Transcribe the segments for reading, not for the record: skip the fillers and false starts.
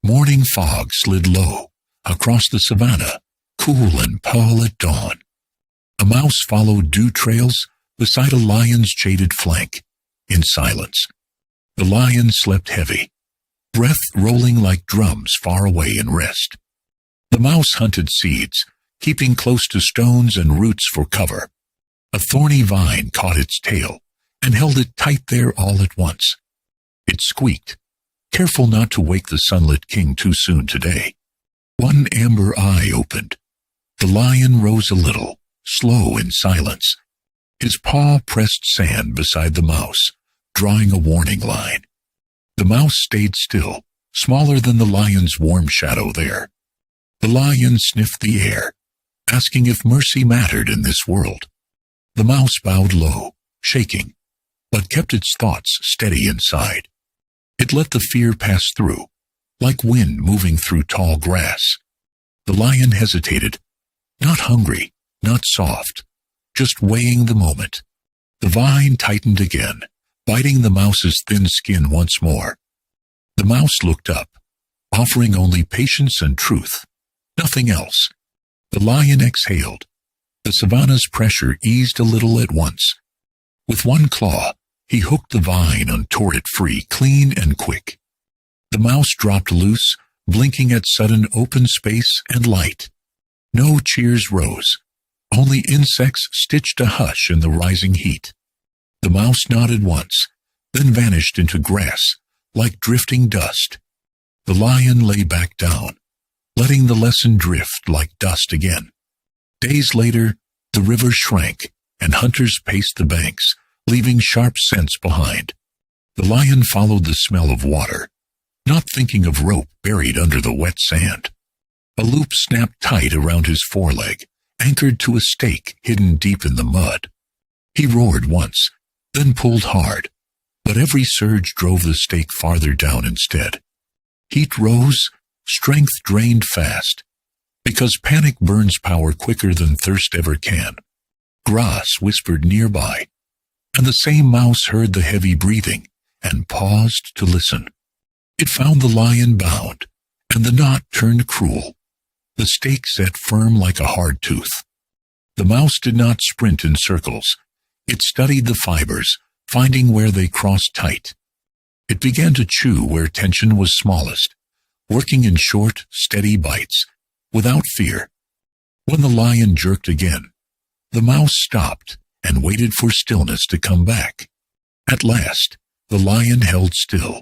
Morning fog slid low across the savannah, cool and pale at dawn. A mouse followed dew trails beside a lion's jaded flank, in silence. The lion slept heavy, breath rolling like drums far away in rest. The mouse hunted seeds, keeping close to stones and roots for cover. A thorny vine caught its tail and held it tight there all at once. It squeaked, careful not to wake the sunlit king too soon today. One amber eye opened. The lion rose a little, slow in silence. His paw pressed sand beside the mouse, drawing a warning line. The mouse stayed still, smaller than the lion's warm shadow there. The lion sniffed the air, asking if mercy mattered in this world. The mouse bowed low, shaking, but kept its thoughts steady inside. It let the fear pass through, like wind moving through tall grass. The lion hesitated, not hungry, not soft, just weighing the moment. The vine tightened again, biting the mouse's thin skin once more. The mouse looked up, offering only patience and truth, nothing else. The lion exhaled. The savannah's pressure eased a little at once. With one claw, he hooked the vine and tore it free, clean and quick. The mouse dropped loose, blinking at sudden open space and light. No cheers rose. Only insects stitched a hush in the rising heat. The mouse nodded once, then vanished into grass, like drifting dust. The lion lay back down, letting the lesson drift like dust again. Days later, the river shrank, and hunters paced the banks, leaving sharp scents behind. The lion followed the smell of water, not thinking of rope buried under the wet sand. A loop snapped tight around his foreleg, anchored to a stake hidden deep in the mud. He roared once, then pulled hard, but every surge drove the stake farther down instead. Heat rose, strength drained fast, because panic burns power quicker than thirst ever can. Grass whispered nearby, and the same mouse heard the heavy breathing and paused to listen. It found the lion bound, and the knot turned cruel, the stake set firm like a hard tooth. The mouse did not sprint in circles. It studied the fibers, finding where they crossed tight. It began to chew where tension was smallest, working in short, steady bites, without fear. When the lion jerked again, the mouse stopped and waited for stillness to come back. At last, the lion held still,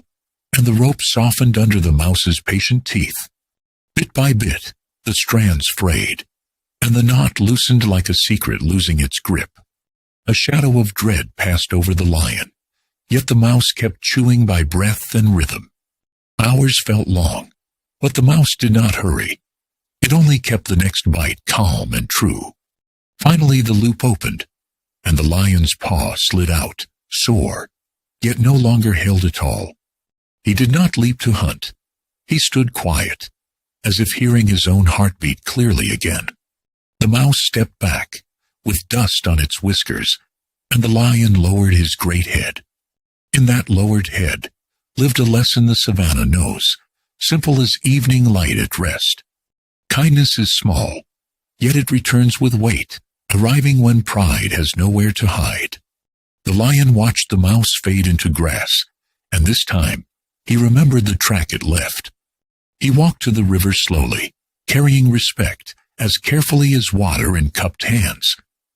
and the rope softened under the mouse's patient teeth. Bit by bit, the strands frayed, and the knot loosened like a secret losing its grip. A shadow of dread passed over the lion, yet the mouse kept chewing by breath and rhythm. Hours felt long, but the mouse did not hurry. It only kept the next bite calm and true. Finally the loop opened, and the lion's paw slid out, sore, yet no longer held at all. He did not leap to hunt. He stood quiet, as if hearing his own heartbeat clearly again. The mouse stepped back, with dust on its whiskers, and the lion lowered his great head. In that lowered head lived a lesson the savannah knows, simple as evening light at rest. Kindness is small, yet it returns with weight, arriving when pride has nowhere to hide. The lion watched the mouse fade into grass, and this time he remembered the track it left. He walked to the river slowly, carrying respect as carefully as water in cupped hands.